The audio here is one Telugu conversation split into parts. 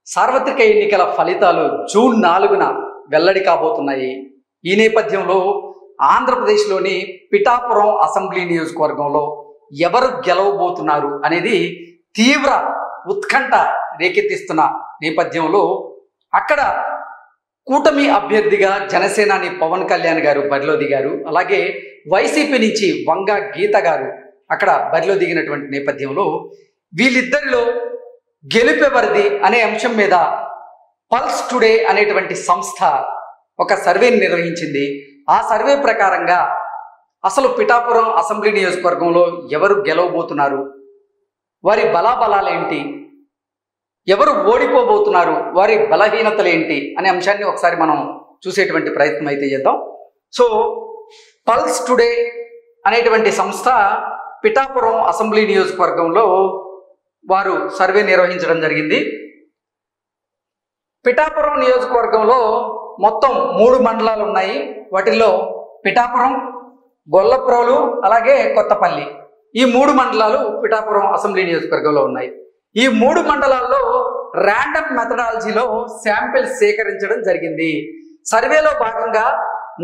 సార్వత్రిక ఎన్నికల ఫలితాలు జూన్ 4న వెల్లడి కాబోతున్నాయి. ఈ నేపథ్యంలో ఆంధ్రప్రదేశ్లోని పిఠాపురం అసెంబ్లీ నియోజకవర్గంలో ఎవరు గెలవబోతున్నారు అనేది తీవ్ర ఉత్కంఠ రేకెత్తిస్తున్న నేపథ్యంలో అక్కడ కూటమి అభ్యర్థిగా జనసేనాని పవన్ కళ్యాణ్ గారు బరిలో దిగారు. అలాగే వైసీపీ నుంచి వంగ గీత గారు అక్కడ బరిలో దిగినటువంటి నేపథ్యంలో వీళ్ళిద్దరిలో గెలుపెవరిది అనే అంశం మీద పల్స్ టుడే అనేటువంటి సంస్థ ఒక సర్వేని నిర్వహించింది. ఆ సర్వే ప్రకారంగా అసలు పిఠాపురం అసెంబ్లీ నియోజకవర్గంలో ఎవరు గెలవబోతున్నారు, వారి బలాబలాలేంటి, ఎవరు ఓడిపోబోతున్నారు, వారి బలహీనతలు ఏంటి అనే అంశాన్ని ఒకసారి మనం చూసేటువంటి ప్రయత్నం అయితే చేద్దాం. సో పల్స్ టుడే అనేటువంటి సంస్థ పిఠాపురం అసెంబ్లీ నియోజకవర్గంలో వారు సర్వే నిర్వహించడం జరిగింది. పిఠాపురం నియోజకవర్గంలో మొత్తం 3 మండలాలు ఉన్నాయి. వాటిల్లో పిఠాపురం, గొల్లప్రోలు, అలాగే కొత్తపల్లి, ఈ 3 మండలాలు పిఠాపురం అసెంబ్లీ నియోజకవర్గంలో ఉన్నాయి. ఈ 3 మండలాల్లో ర్యాండమ్ మెథడాలజీలో శాంపిల్స్ సేకరించడం జరిగింది. సర్వేలో భాగంగా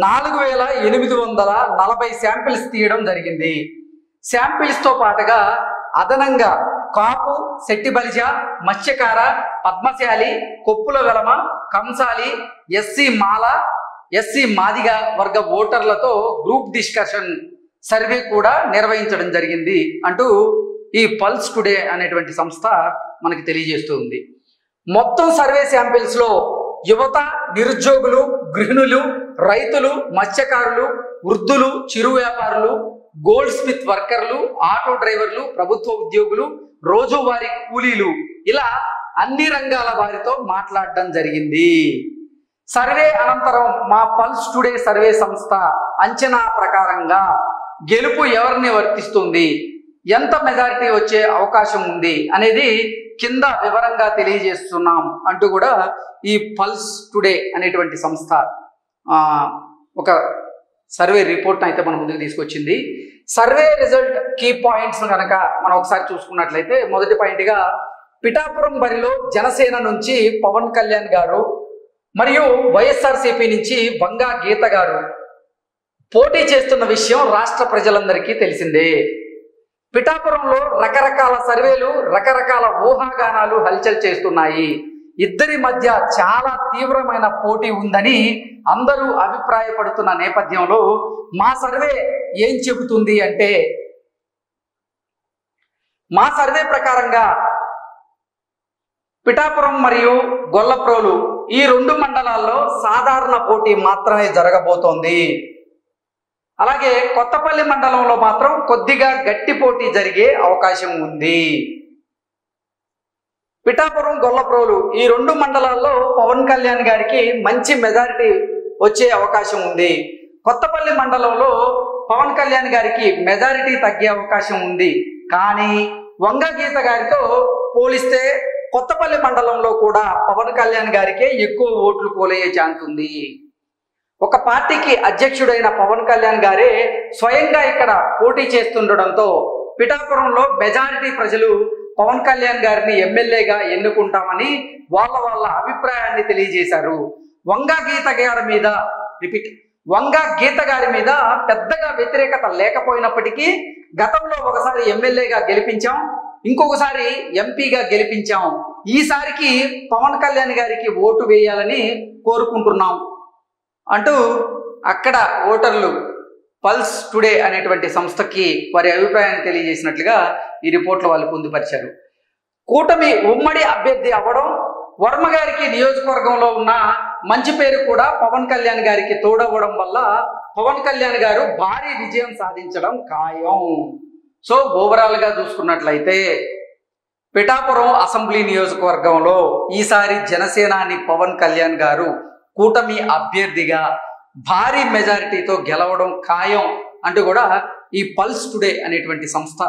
4840 శాంపిల్స్ తీయడం జరిగింది. శాంపిల్స్తో పాటుగా అదనంగా కాపు, శెట్టిబలిజ, మత్స్యకార, పద్మశాలి, కొప్పుల వెలమ, కంసాలి, ఎస్సీ మాల, ఎస్సీ మాదిగ వర్గ ఓటర్లతో గ్రూప్ డిస్కషన్ సర్వే కూడా నిర్వహించడం జరిగింది అంటూ ఈ పల్స్ టుడే అనేటువంటి సంస్థ మనకి తెలియజేస్తూ ఉంది. మొత్తం సర్వే శాంపిల్స్లో యువత, నిరుద్యోగులు, గృహిణులు, రైతులు, మత్స్యకారులు, వృద్ధులు, చిరు వ్యాపారులు, గోల్డ్ స్మిత్ వర్కర్లు, ఆటో డ్రైవర్లు, ప్రభుత్వ ఉద్యోగులు, రోజువారీ కూలీలు, ఇలా అన్ని రంగాల వారితో మాట్లాడడం జరిగింది. సర్వే అనంతరం మా పల్స్ టుడే సర్వే సంస్థ అంచనా ప్రకారంగా గెలుపు ఎవరిని వర్తిస్తుంది, ఎంత మెజారిటీ వచ్చే అవకాశం ఉంది అనేది కింద వివరంగా తెలియజేస్తున్నాం అంటూ కూడా ఈ పల్స్ టుడే అనేటువంటి సంస్థ ఒక సర్వే రిపోర్ట్ అయితే మన ముందుకు తీసుకొచ్చింది. సర్వే రిజల్ట్ కీ పాయింట్స్ కనుక మనం ఒకసారి చూసుకున్నట్లయితే, మొదటి పాయింట్గా పిఠాపురం బరిలో జనసేన నుంచి పవన్ కళ్యాణ్ గారు మరియు వైఎస్ఆర్సీపీ నుంచి వంగ గీత గారు పోటీ చేస్తున్న విషయం రాష్ట్ర ప్రజలందరికీ తెలిసిందే. పిఠాపురంలో రకరకాల సర్వేలు, రకరకాల ఊహాగానాలు హల్చల్ చేస్తున్నాయి. ఇద్దరి మధ్య చాలా తీవ్రమైన పోటీ ఉందని అందరూ అభిప్రాయపడుతున్న నేపథ్యంలో మా సర్వే ఏం చెబుతుంది అంటే, మా సర్వే ప్రకారంగా పిఠాపురం మరియు గొల్లప్రోలు ఈ 2 మండలాల్లో సాధారణ పోటీ మాత్రమే జరగబోతోంది. అలాగే కొత్తపల్లి మండలంలో మాత్రం కొద్దిగా గట్టి పోటీ జరిగే అవకాశం ఉంది. పిఠాపురం, గొల్లప్రోలు ఈ 2 మండలాల్లో పవన్ కళ్యాణ్ గారికి మంచి మెజారిటీ వచ్చే అవకాశం ఉంది. కొత్తపల్లి మండలంలో పవన్ కళ్యాణ్ గారికి మెజారిటీ తగ్గే అవకాశం ఉంది. కానీ వంగ గీత గారితో పోలిస్తే కొత్తపల్లి మండలంలో కూడా పవన్ కళ్యాణ్ గారికే ఎక్కువ ఓట్లు పోలయ్యే ఛాన్స్ ఉంది. ఒక పార్టీకి అధ్యక్షుడైన పవన్ కళ్యాణ్ గారే స్వయంగా ఇక్కడ పోటీ చేస్తుండడంతో పిఠాపురంలో మెజారిటీ ప్రజలు పవన్ కళ్యాణ్ గారిని ఎమ్మెల్యేగా ఎన్నుకుంటామని వాళ్ళ అభిప్రాయాన్ని తెలియజేశారు. వంగ గీత గారి మీద పెద్దగా వ్యతిరేకత లేకపోయినప్పటికీ గతంలో ఒకసారి ఎమ్మెల్యేగా గెలిపించాం, ఇంకొకసారి ఎంపీగా గెలిపించాం, ఈసారికి పవన్ కళ్యాణ్ గారికి ఓటు వేయాలని కోరుకుంటున్నాం అంటూ అక్కడ ఓటర్లు పల్స్ టుడే అనేటువంటి సంస్థకి వారి అభిప్రాయాన్ని తెలియజేసినట్లుగా ఈ రిపోర్ట్లో వాళ్ళు పొందుపరిచారు. కూటమి ఉమ్మడి అభ్యర్థి అవ్వడం, వర్మ గారికి నియోజకవర్గంలో ఉన్న మంచి పేరు కూడా పవన్ కళ్యాణ్ గారికి తోడవ్వడం వల్ల పవన్ కళ్యాణ్ గారు భారీ విజయం సాధించడం ఖాయం. సో ఓవరాల్గా చూసుకున్నట్లయితే పిఠాపురం అసెంబ్లీ నియోజకవర్గంలో ఈసారి జనసేనాని పవన్ కళ్యాణ్ గారు కూటమి అభ్యర్థిగా భారీ మెజారిటీతో గెలవడం ఖాయం అంటూ కూడా ఈ పల్స్ టుడే అనేటువంటి సంస్థ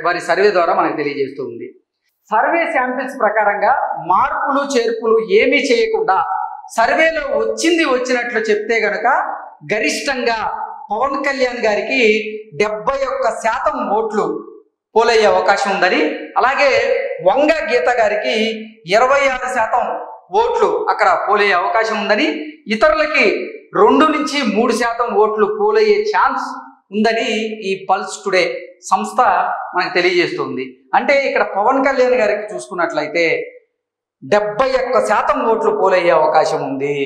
వారి సర్వే ద్వారా మనకు తెలియజేస్తూ ఉంది. సర్వే శాంపిల్స్ ప్రకారంగా మార్పులు చేర్పులు ఏమీ చేయకుండా సర్వేలో వచ్చినట్లు చెప్తే గనక గరిష్టంగా పవన్ కళ్యాణ్ గారికి 71% ఓట్లు పోలయ్యే అవకాశం ఉందని, అలాగే వంగ గీత గారికి 26% ఓట్లు అక్కడ పోలయ్యే అవకాశం ఉందని, ఇతరులకి 2 నుంచి 3% ఓట్లు పోలయ్యే ఛాన్స్ ఉందని ఈ పల్స్ టుడే సంస్థ మనకు తెలియజేస్తుంది. అంటే ఇక్కడ పవన్ కళ్యాణ్ గారికి చూసుకున్నట్లయితే 71% ఓట్లు పోలయ్యే అవకాశం ఉంది.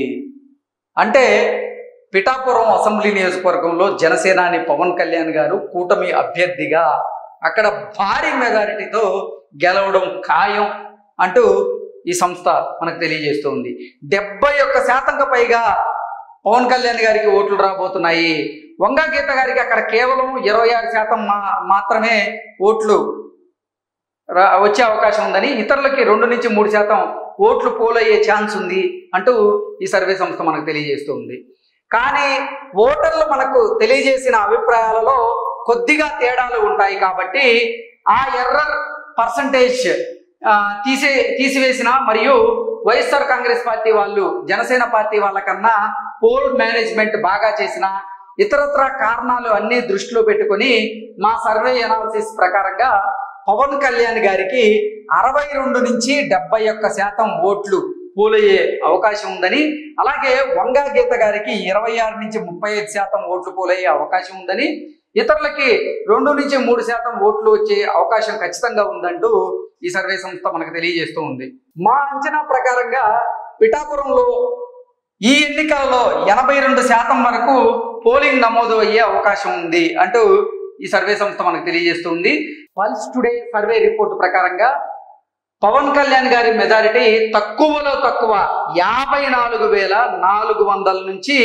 అంటే పిఠాపురం అసెంబ్లీ నియోజకవర్గంలో జనసేనాని పవన్ కళ్యాణ్ గారు కూటమి అభ్యర్థిగా అక్కడ భారీ మెజారిటీతో గెలవడం ఖాయం అంటూ ఈ సంస్థ మనకు తెలియజేస్తుంది. 71%కు పైగా పవన్ కళ్యాణ్ గారికి ఓట్లు రాబోతున్నాయి. వంగ గీత గారికి అక్కడ కేవలం 26% మాత్రమే ఓట్లు వచ్చే అవకాశం ఉందని, ఇతరులకి 2 నుంచి 3% ఓట్లు పోలయ్యే ఛాన్స్ ఉంది అంటూ ఈ సర్వే సంస్థ మనకు తెలియజేస్తుంది. కానీ ఓటర్లు మనకు తెలియజేసిన అభిప్రాయాలలో కొద్దిగా తేడాలు ఉంటాయి కాబట్టి ఆ ఎర్రర్ పర్సంటేజ్ తీసివేసిన మరియు వైఎస్ఆర్ కాంగ్రెస్ పార్టీ వాళ్ళు జనసేన పార్టీ వాళ్ళకన్నా పోల్ మేనేజ్మెంట్ బాగా చేసిన ఇతరత్ర కారణాలు అన్ని దృష్టిలో పెట్టుకొని మా సర్వే ఎనాలిసిస్ ప్రకారంగా పవన్ కళ్యాణ్ గారికి 62 నుంచి 71% ఓట్లు పోలయ్యే అవకాశం ఉందని, అలాగే వంగ గీత గారికి 26 నుంచి 35% ఓట్లు పోలయ్యే అవకాశం ఉందని, ఇతరులకి 2 నుంచి 3% ఓట్లు వచ్చే అవకాశం ఖచ్చితంగా ఉందంటూ ఈ సర్వే సంస్థ మనకు తెలియజేస్తూ ఉంది. మా అంచనా ప్రకారంగా పిఠాపురంలో ఈ ఎన్నికలలో 82% వరకు పోలింగ్ నమోదు అయ్యే అవకాశం ఉంది అంటూ ఈ సర్వే సంస్థ మనకు తెలియజేస్తుంది. పల్స్ టుడే సర్వే రిపోర్ట్ ప్రకారంగా పవన్ కళ్యాణ్ గారి మెజారిటీ తక్కువలో తక్కువ 54,400 నుంచి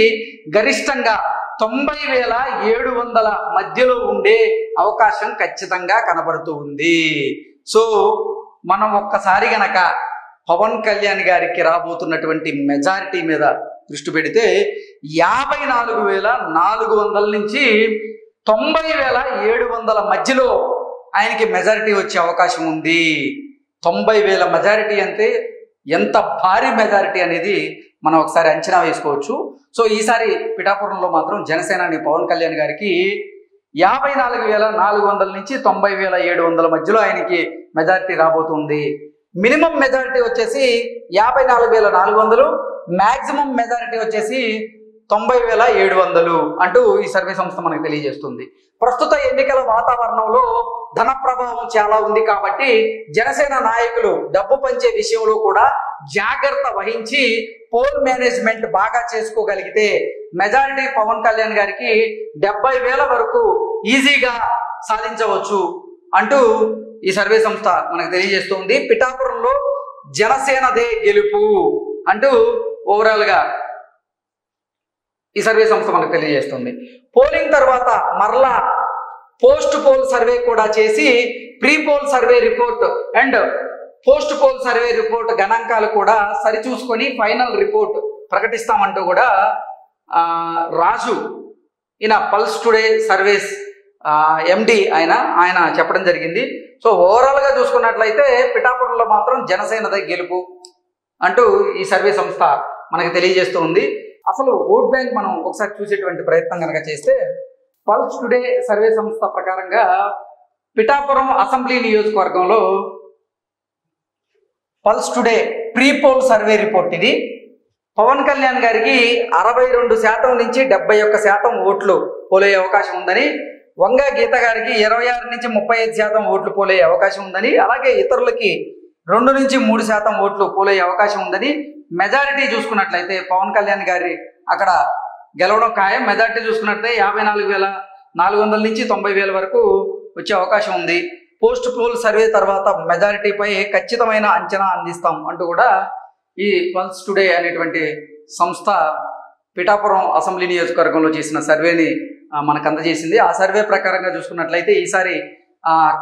గరిష్టంగా 90,700 మధ్యలో ఉండే అవకాశం ఖచ్చితంగా కనబడుతూ ఉంది. సో మనం ఒక్కసారి గనక పవన్ కళ్యాణ్ గారికి రాబోతున్నటువంటి మెజారిటీ మీద దృష్టి పెడితే 54,400 నుంచి 90,700 మధ్యలో ఆయనకి మెజారిటీ వచ్చే అవకాశం ఉంది. 90,000 మెజారిటీ అంటే ఎంత భారీ మెజారిటీ అనేది మనం ఒకసారి అంచనా వేసుకోవచ్చు. సో ఈసారి పిఠాపురంలో మాత్రం జనసేనాని పవన్ కళ్యాణ్ గారికి 54,400 నుంచి 90,700 మధ్యలో ఆయనకి మెజారిటీ రాబోతుంది. మినిమం మెజారిటీ వచ్చేసి 54,400, మ్యాక్సిమం మెజారిటీ వచ్చేసి 90,700 అంటూ ఈ సర్వే సంస్థ మనకు తెలియజేస్తుంది. ప్రస్తుత ఎన్నికల వాతావరణంలో ధన ప్రభావం చాలా ఉంది కాబట్టి జనసేన నాయకులు డబ్బు పంచే విషయంలో కూడా జాగ్రత్త వహించి పోల్ మేనేజ్మెంట్ బాగా చేసుకోగలిగితే మెజారిటీ పవన్ కళ్యాణ్ గారికి 70,000 వరకు ఈజీగా సాధించవచ్చు అంటూ ఈ సర్వే సంస్థ మనకు తెలియజేస్తుంది. పిఠాపురంలో జనసేనదే గెలుపు అంటూ ఓవరాల్ గా ఈ సర్వే సంస్థ మనకు తెలియజేస్తుంది. పోలింగ్ తర్వాత మరలా పోస్ట్ పోల్ సర్వే కూడా చేసి pre poll survey report and post poll survey report గణాంకాలు కూడా సరిచూసుకొని ఫైనల్ రిపోర్ట్ ప్రకటిస్తామంటూ కూడా రాజు ఈయన పల్స్ టుడే సర్వేస్ ఎండి ఆయన చెప్పడం జరిగింది. సో ఓవరాల్ గా చూసుకున్నట్లయితే పిఠాపురంలో మాత్రం జనసేనదే గెలుపు అంటూ ఈ సర్వే సంస్థ మనకు తెలియజేస్తూ ఉంది. అసలు ఓట్ బ్యాంక్ మనం ఒకసారి చూసేటువంటి ప్రయత్నం కనుక చేస్తే పల్స్ టుడే సర్వే సంస్థ ప్రకారంగా పిఠాపురం అసెంబ్లీ నియోజకవర్గంలో pulse today pre poll survey report ఇది. పవన్ కళ్యాణ్ గారికి 62% నుంచి 71% ఓట్లు పోలే అవకాశం ఉందని, వంగ గీత గారికి 26 నుంచి 35% ఓట్లు పోలే అవకాశం ఉందని, అలాగే ఇతరులకి 2 నుంచి 3% ఓట్లు పోలే అవకాశం ఉందని, మెజారిటీ చూసుకున్నట్లయితే పవన్ కళ్యాణ్ గారి అక్కడ గెలవడం ఖాయం. మెజారిటీ చూసుకున్నట్లయితే 54,400 నుంచి 90,000 వరకు వచ్చే అవకాశం ఉంది. పోస్ట్ పోల్ సర్వే తర్వాత మెజారిటీపై ఖచ్చితమైన అంచనా అందిస్తాం అంటూ కూడా ఈ పల్స్ టుడే అనేటువంటి సంస్థ పిఠాపురం అసెంబ్లీ నియోజకవర్గంలో చేసిన సర్వేని మనకు అందజేసింది. ఆ సర్వే ప్రకారంగా చూసుకున్నట్లయితే ఈసారి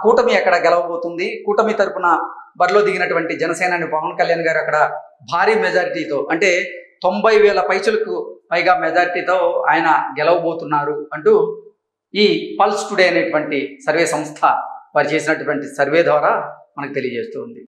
కూటమి అక్కడ గెలవబోతుంది. కూటమి తరపున బరిలో దిగినటువంటి జనసేనాని పవన్ కళ్యాణ్ గారు అక్కడ భారీ మెజారిటీతో అంటే 90,000 పైచులకు పైగా మెజారిటీతో ఆయన గెలవబోతున్నారు అంటూ ఈ పల్స్ టుడే అనేటువంటి సర్వే సంస్థ వారు చేసినటువంటి సర్వే ద్వారా మనకు తెలియజేస్తుంది.